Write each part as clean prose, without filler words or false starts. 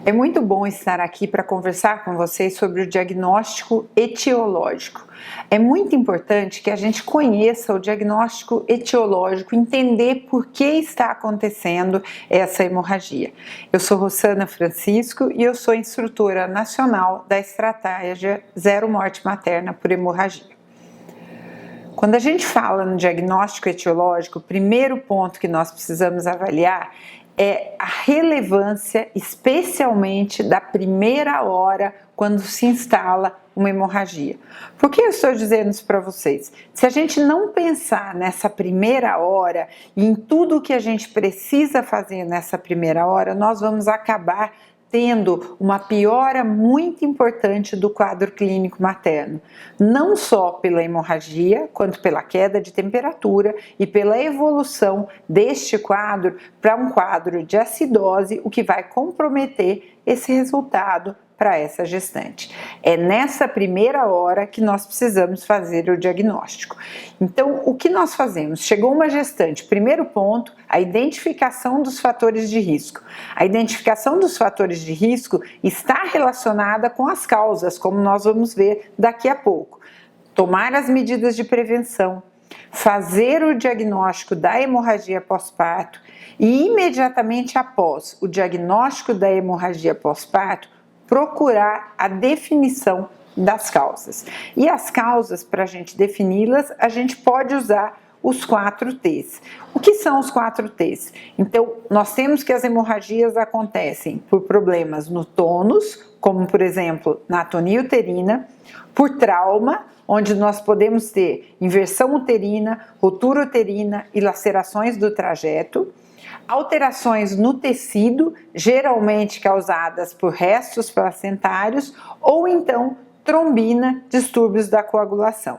É muito bom estar aqui para conversar com vocês sobre o diagnóstico etiológico. É muito importante que a gente conheça o diagnóstico etiológico, entender por que está acontecendo essa hemorragia. Eu sou Rossana Francisco e eu sou instrutora nacional da estratégia Zero Morte Materna por Hemorragia. Quando a gente fala no diagnóstico etiológico, o primeiro ponto que nós precisamos avaliar é a relevância, especialmente da primeira hora quando se instala uma hemorragia. Por que eu estou dizendo isso para vocês? Se a gente não pensar nessa primeira hora e em tudo que a gente precisa fazer nessa primeira hora, nós vamos acabar tendo uma piora muito importante do quadro clínico materno, não só pela hemorragia, quanto pela queda de temperatura e pela evolução deste quadro para um quadro de acidose, o que vai comprometer esse resultado para essa gestante. É nessa primeira hora que nós precisamos fazer o diagnóstico. Então, o que nós fazemos? Chegou uma gestante, primeiro ponto, a identificação dos fatores de risco. A identificação dos fatores de risco está relacionada com as causas, como nós vamos ver daqui a pouco. Tomar as medidas de prevenção, fazer o diagnóstico da hemorragia pós-parto e imediatamente após o diagnóstico da hemorragia pós-parto, procurar a definição das causas. E as causas, para a gente defini-las, a gente pode usar os 4 T's. O que são os 4 T's? Então, nós temos que as hemorragias acontecem por problemas no tônus, como por exemplo na atonia uterina, por trauma, onde nós podemos ter inversão uterina, ruptura uterina e lacerações do trajeto, alterações no tecido, geralmente causadas por restos placentários, ou então trombina, distúrbios da coagulação.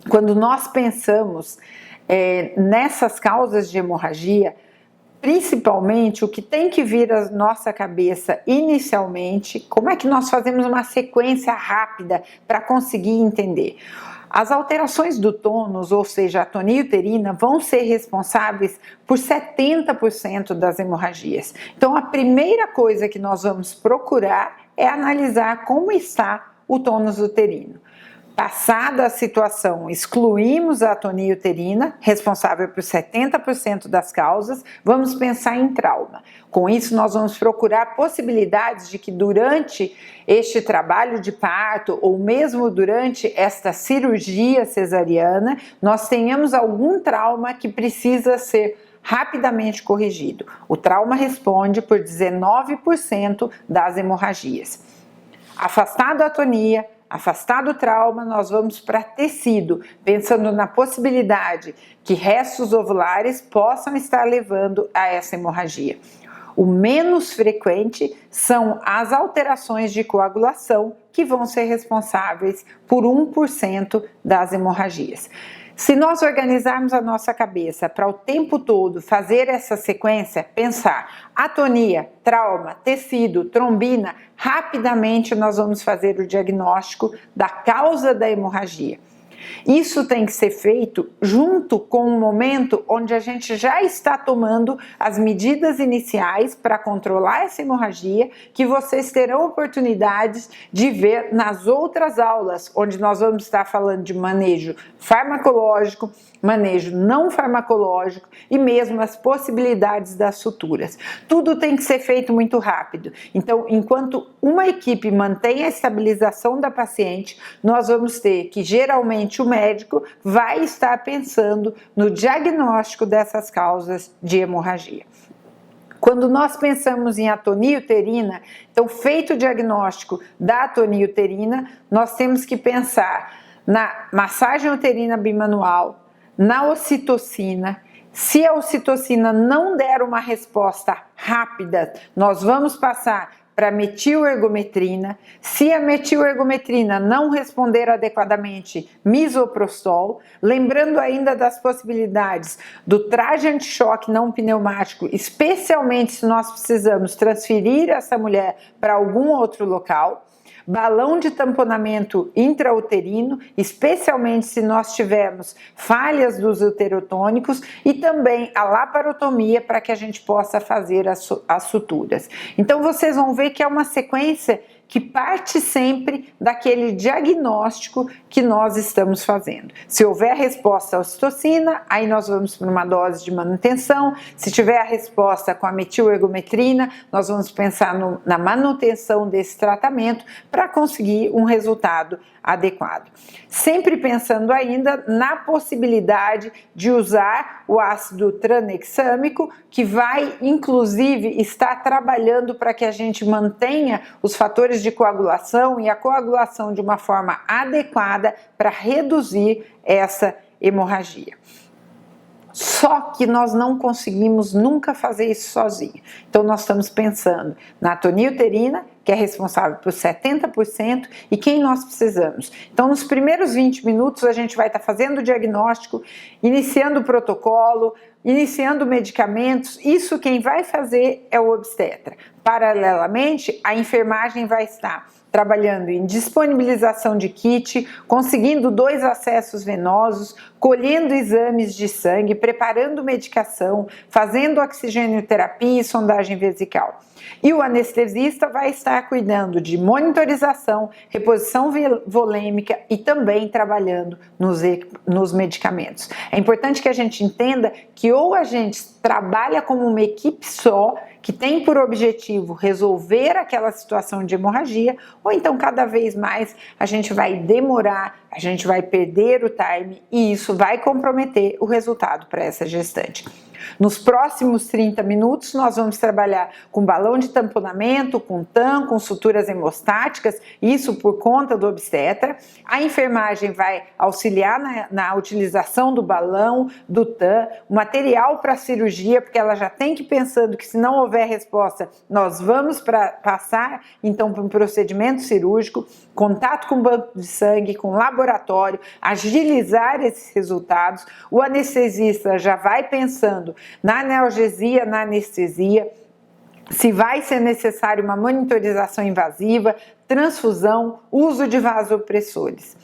Quando nós pensamos nessas causas de hemorragia, principalmente o que tem que vir à nossa cabeça inicialmente, como é que nós fazemos uma sequência rápida para conseguir entender? As alterações do tônus, ou seja, a atonia uterina, vão ser responsáveis por 70% das hemorragias. Então, a primeira coisa que nós vamos procurar é analisar como está o tônus uterino. Passada a situação, excluímos a atonia uterina, responsável por 70% das causas, vamos pensar em trauma. Com isso, nós vamos procurar possibilidades de que durante este trabalho de parto, ou mesmo durante esta cirurgia cesariana, nós tenhamos algum trauma que precisa ser rapidamente corrigido. O trauma responde por 19% das hemorragias. Afastado a atonia, afastado o trauma, nós vamos para tecido, pensando na possibilidade que restos ovulares possam estar levando a essa hemorragia. O menos frequente são as alterações de coagulação, que vão ser responsáveis por 1% das hemorragias. Se nós organizarmos a nossa cabeça para o tempo todo fazer essa sequência, pensar atonia, trauma, tecido, trombina, rapidamente nós vamos fazer o diagnóstico da causa da hemorragia. Isso tem que ser feito junto com o momento onde a gente já está tomando as medidas iniciais para controlar essa hemorragia, que vocês terão oportunidades de ver nas outras aulas, onde nós vamos estar falando de manejo farmacológico, manejo não farmacológico e mesmo as possibilidades das suturas. Tudo tem que ser feito muito rápido. Então, enquanto uma equipe mantém a estabilização da paciente, nós vamos ter que geralmente o médico vai estar pensando no diagnóstico dessas causas de hemorragia. Quando nós pensamos em atonia uterina, então feito o diagnóstico da atonia uterina, nós temos que pensar na massagem uterina bimanual, na ocitocina. Se a ocitocina não der uma resposta rápida, nós vamos passar para metilergometrina. Se a metilergometrina não responder adequadamente, misoprostol. Lembrando ainda das possibilidades do traje anti-choque não pneumático, especialmente se nós precisamos transferir essa mulher para algum outro local. balão de tamponamento intrauterino, especialmente se nós tivermos falhas dos uterotônicos, e também a laparotomia para que a gente possa fazer as suturas. Então vocês vão ver dizer que é uma sequência que parte sempre daquele diagnóstico que nós estamos fazendo. Se houver resposta à ocitocina, aí nós vamos para uma dose de manutenção. Se tiver a resposta com a metilergometrina, nós vamos pensar na manutenção desse tratamento para conseguir um resultado adequado. Sempre pensando ainda na possibilidade de usar o ácido tranexâmico, que vai inclusive estar trabalhando para que a gente mantenha os fatores de coagulação e a coagulação de uma forma adequada para reduzir essa hemorragia. Só que nós não conseguimos nunca fazer isso sozinho. Então nós estamos pensando na atonia uterina, que é responsável por 70%, e quem nós precisamos. Então nos primeiros 20 minutos a gente vai estar fazendo o diagnóstico, iniciando o protocolo, iniciando medicamentos. Isso quem vai fazer é o obstetra. Paralelamente, a enfermagem vai estar trabalhando em disponibilização de kit, conseguindo 2 acessos venosos, colhendo exames de sangue, preparando medicação, fazendo oxigênio-terapia e sondagem vesical. E o anestesista vai estar cuidando de monitorização, reposição volêmica e também trabalhando nos medicamentos. É importante que a gente entenda que ou a gente trabalha como uma equipe só, que tem por objetivo resolver aquela situação de hemorragia, ou então cada vez mais a gente vai demorar, a gente vai perder o time e isso vai comprometer o resultado para essa gestante. Nos próximos 30 minutos nós vamos trabalhar com balão de tamponamento, com TAM, com suturas hemostáticas, isso por conta do obstetra. A enfermagem vai auxiliar na utilização do balão, do TAM, o material para cirurgia, porque ela já tem que ir pensando que se não houver resposta, nós vamos passar então para um procedimento cirúrgico, contato com banco de sangue, com laboratório, agilizar esses resultados. O anestesista já vai pensando na analgesia, na anestesia, se vai ser necessário uma monitorização invasiva, transfusão, uso de vasopressores.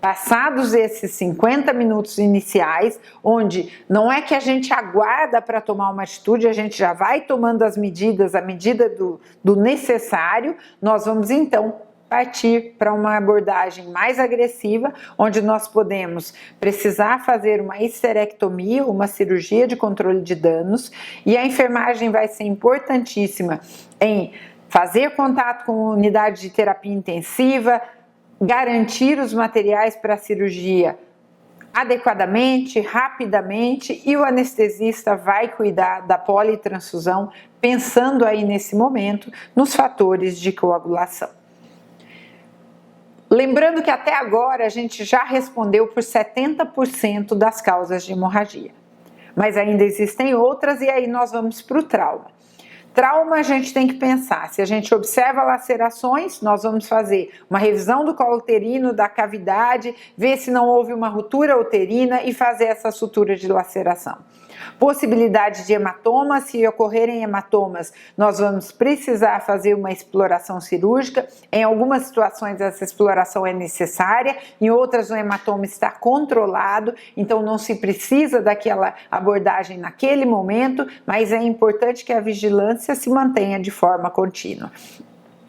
Passados esses 50 minutos iniciais, onde não é que a gente aguarda para tomar uma atitude, a gente já vai tomando as medidas, à medida do necessário, nós vamos então partir para uma abordagem mais agressiva, onde nós podemos precisar fazer uma histerectomia, uma cirurgia de controle de danos, e a enfermagem vai ser importantíssima em fazer contato com a unidade de terapia intensiva, garantir os materiais para a cirurgia adequadamente, rapidamente, e o anestesista vai cuidar da politransfusão, pensando aí nesse momento nos fatores de coagulação. Lembrando que até agora a gente já respondeu por 70% das causas de hemorragia, mas ainda existem outras e aí nós vamos para o trauma. Trauma a gente tem que pensar, se a gente observa lacerações, nós vamos fazer uma revisão do colo uterino, da cavidade, ver se não houve uma ruptura uterina e fazer essa sutura de laceração. Possibilidade de hematomas, se ocorrerem hematomas, nós vamos precisar fazer uma exploração cirúrgica. Em algumas situações essa exploração é necessária, em outras o hematoma está controlado, então não se precisa daquela abordagem naquele momento, mas é importante que a vigilância se mantenha de forma contínua.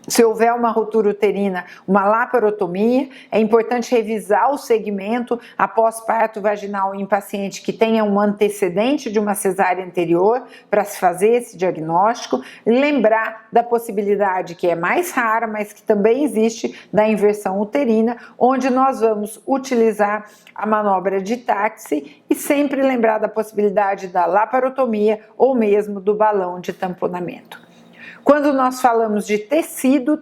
Se houver uma ruptura uterina, uma laparotomia, é importante revisar o segmento após parto vaginal em paciente que tenha um antecedente de uma cesárea anterior para se fazer esse diagnóstico. Lembrar da possibilidade que é mais rara, mas que também existe, da inversão uterina, onde nós vamos utilizar a manobra de táxi e sempre lembrar da possibilidade da laparotomia ou mesmo do balão de tamponamento. Quando nós falamos de tecido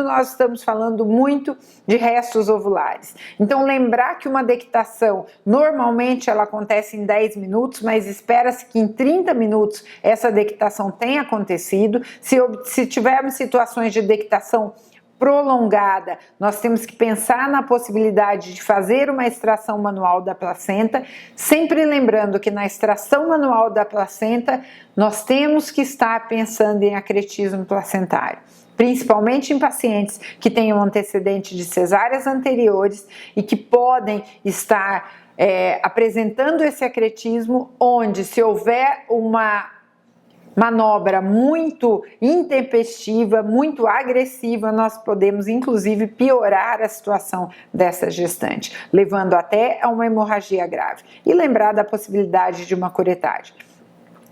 nós estamos falando muito de restos ovulares. Então lembrar que uma dectação normalmente ela acontece em 10 minutos, mas espera-se que em 30 minutos essa dectação tenha acontecido. Se tivermos situações de dectação prolongada, nós temos que pensar na possibilidade de fazer uma extração manual da placenta, sempre lembrando que na extração manual da placenta nós temos que estar pensando em acretismo placentário, principalmente em pacientes que tenham antecedente de cesáreas anteriores e que podem estar apresentando esse acretismo, onde se houver uma manobra muito intempestiva, muito agressiva, nós podemos inclusive piorar a situação dessa gestante, levando até a uma hemorragia grave. E lembrar da possibilidade de uma curetagem.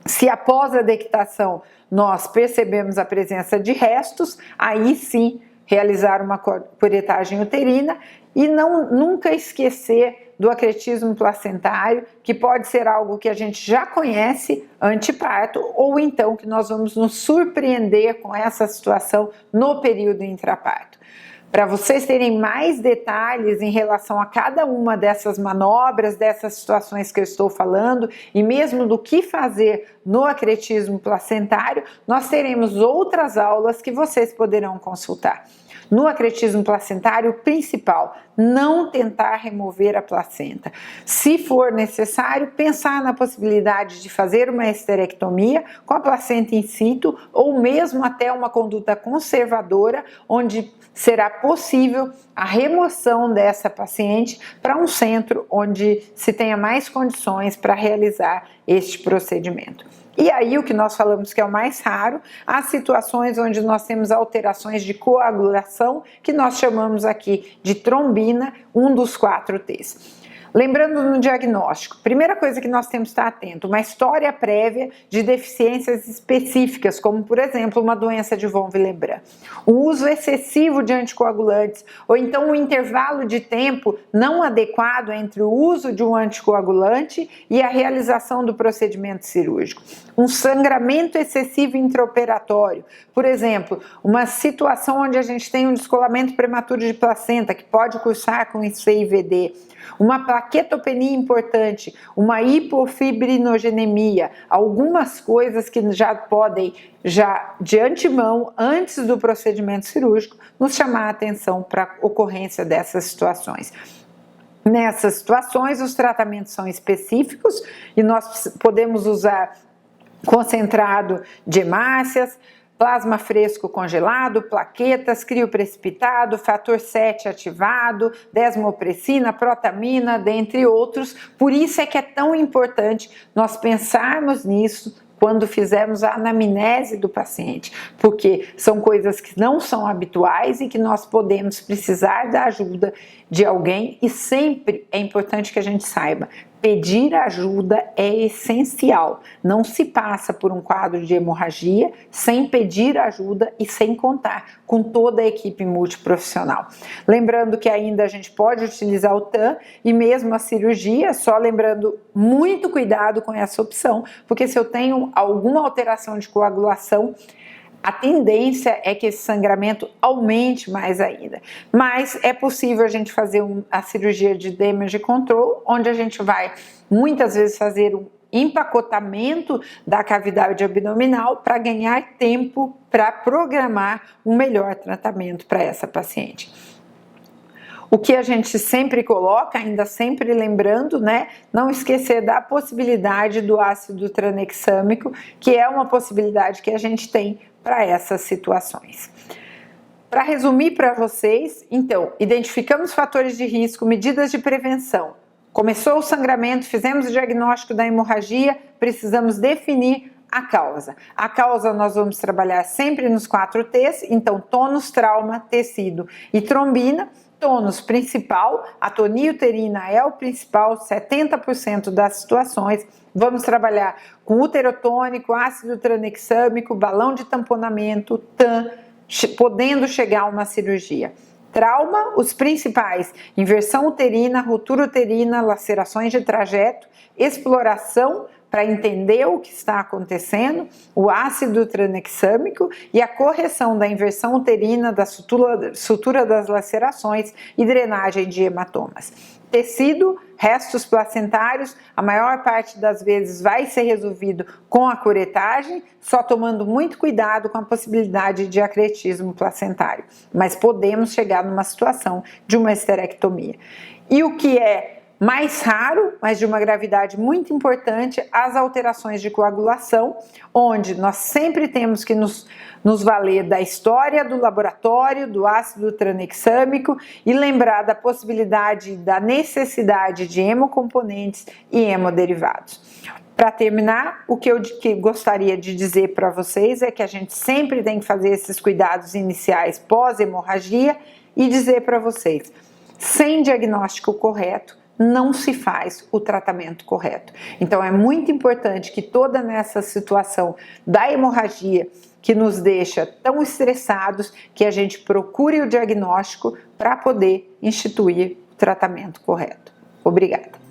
Se após a dectação nós percebemos a presença de restos, aí sim realizar uma curetagem uterina e nunca esquecer do acretismo placentário, que pode ser algo que a gente já conhece anteparto, ou então que nós vamos nos surpreender com essa situação no período intraparto. Para vocês terem mais detalhes em relação a cada uma dessas manobras, dessas situações que eu estou falando, e mesmo do que fazer no acretismo placentário, nós teremos outras aulas que vocês poderão consultar. No acretismo placentário, o principal, não tentar remover a placenta. Se for necessário, pensar na possibilidade de fazer uma esterectomia com a placenta in situ ou mesmo até uma conduta conservadora, onde será possível a remoção dessa paciente para um centro onde se tenha mais condições para realizar este procedimento. E aí o que nós falamos que é o mais raro, as situações onde nós temos alterações de coagulação, que nós chamamos aqui de trombina, um dos 4 T's. Lembrando no diagnóstico, primeira coisa que nós temos que estar atento, uma história prévia de deficiências específicas, como por exemplo uma doença de von Willebrand, o uso excessivo de anticoagulantes, ou então um intervalo de tempo não adequado entre o uso de um anticoagulante e a realização do procedimento cirúrgico, um sangramento excessivo intraoperatório, por exemplo, uma situação onde a gente tem um descolamento prematuro de placenta que pode cursar com CIVD, uma plaquetopenia importante, uma hipofibrinogenemia, algumas coisas que já podem, de antemão, antes do procedimento cirúrgico, nos chamar a atenção para a ocorrência dessas situações. Nessas situações, os tratamentos são específicos e nós podemos usar concentrado de hemácias, plasma fresco congelado, plaquetas, crioprecipitado, fator 7 ativado, desmopressina, protamina, dentre outros. Por isso é que é tão importante nós pensarmos nisso quando fizermos a anamnese do paciente, porque são coisas que não são habituais e que nós podemos precisar da ajuda de alguém, e sempre é importante que a gente saiba, pedir ajuda é essencial. Não se passa por um quadro de hemorragia sem pedir ajuda e sem contar com toda a equipe multiprofissional. Lembrando que ainda a gente pode utilizar o TAM e mesmo a cirurgia, só lembrando muito cuidado com essa opção, porque se eu tenho alguma alteração de coagulação, a tendência é que esse sangramento aumente mais ainda. Mas é possível a gente fazer a cirurgia de damage control, onde a gente vai muitas vezes fazer um empacotamento da cavidade abdominal para ganhar tempo para programar um melhor tratamento para essa paciente. O que a gente sempre coloca, ainda sempre lembrando, né, não esquecer da possibilidade do ácido tranexâmico, que é uma possibilidade que a gente tem para essas situações. Para resumir para vocês, então, identificamos fatores de risco, medidas de prevenção. Começou o sangramento, fizemos o diagnóstico da hemorragia, precisamos definir a causa. A causa nós vamos trabalhar sempre nos 4 T's, então tônus, trauma, tecido e trombina. Tônus principal, a tonia uterina é o principal, 70% das situações. Vamos trabalhar com uterotônico, ácido tranexâmico, balão de tamponamento, TAM, podendo chegar a uma cirurgia. Trauma, os principais, inversão uterina, ruptura uterina, lacerações de trajeto, exploração para entender o que está acontecendo, o ácido tranexâmico e a correção da inversão uterina, da sutura das lacerações e drenagem de hematomas. Tecido, restos placentários, a maior parte das vezes vai ser resolvido com a curetagem, só tomando muito cuidado com a possibilidade de acretismo placentário, mas podemos chegar numa situação de uma esterectomia. E o que é mais raro, mas de uma gravidade muito importante, as alterações de coagulação, onde nós sempre temos que nos nos valer da história do laboratório, do ácido tranexâmico e lembrar da possibilidade, da necessidade de hemocomponentes e hemoderivados. Para terminar, o que eu gostaria de dizer para vocês é que a gente sempre tem que fazer esses cuidados iniciais pós-hemorragia e dizer para vocês, sem diagnóstico correto, não se faz o tratamento correto. Então é muito importante que toda nessa situação da hemorragia que nos deixa tão estressados, que a gente procure o diagnóstico para poder instituir o tratamento correto. Obrigada.